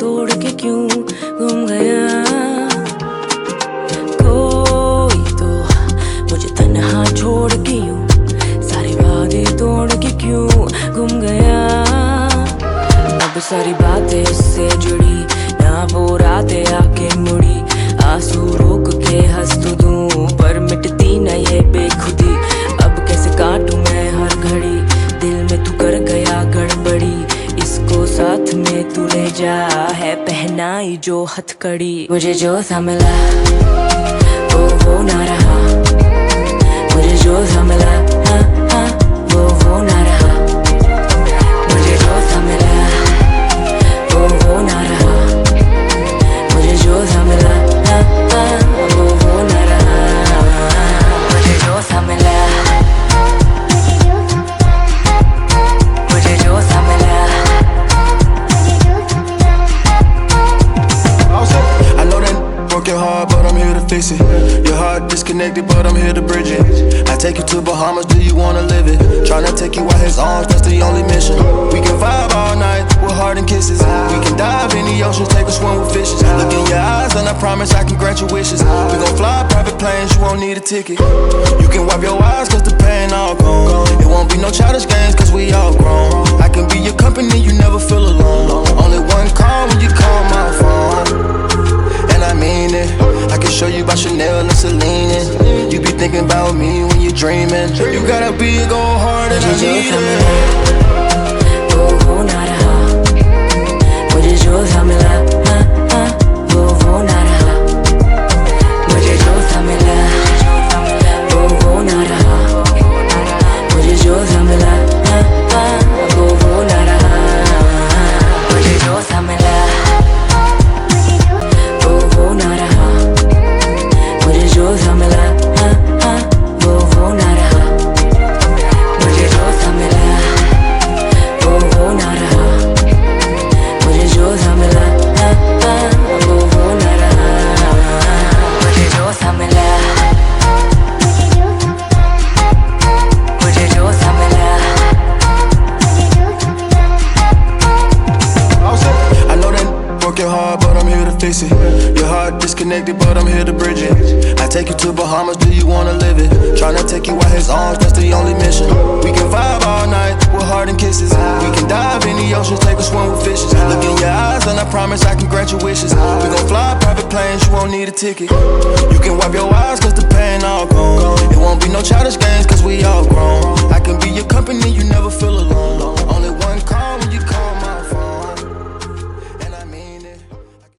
तोड़ के क्यों गुम गया कोई तो मुझे तन्हा छोड़ के यूं सारे वादे तोड़ के क्यों गुम गया अब सारी बातें इससे जुड़ी ना वो रातें आके मुड़ी आंसू रोक के हंस तो दूं पर मिटती न ये बेखुदी अब कैसे काटूं मैं हर घड़ी दिल में तू कर गया गड़बड़ी इसको साथ में तू ले जा है पहनाई जो हथकड़ी मुझे जो सा मिला वो ना रहा मुझे जो सा मिला वो ना रहा मुझे जो सा मिला वो ना रहा मुझे जो सा मिला वो ना रहा मुझे जो सा मिला मुझे जो सा मिला I know that broke your heart, but I'm here to fix it. Your heart disconnected, but I'm here to bridge it. I take you to Bahamas, do you wanna live it? Tryna take you out his arms, that's the only mission. We can vibe all night with heart and kisses. We can dive in the ocean, take a swim with fishes. Look in your eyes and I promise I can grant your wishes. We gon' fly private planes, you won't need a ticket. You can wipe your eyes cause the pain all gone. It won't be no childish games cause we all grown. I can be your company, you never feel alone. Only one call when you call my phone. And I mean it. I can show you about Chanel and Celine. You be thinking about me when you're dreaming. You gotta be go hard and I need it. वो ना रहा मुझे जो सा मिला वो ना रहा मुझे जो सा मिला वो ना रहा मुझे जो सा मिला वो ना रहा मुझे जो सा मिला वो ना रहा मुझे जो सा मिला वो ना रहा मुझे जो सा मिला वो ना रहा मुझे जो सा मिला वो ना रहा मुझे जो सा मिला मुझे जो सा मिला I know that broke your heart, but I'm here to fix it. Your heart disconnected, but I'm here to bridge it. I take you to Bahamas, do you wanna live it? Tryna take you out his arms, that's the only mission. We can vibe all night with heart and kisses. We can dive in the ocean, take a swim with fishes. Look in your eyes and I promise I can grant your wishes. We gon' fly private planes, you won't need a ticket. You can wipe your eyes cause the pain all gone. It won't be no childish game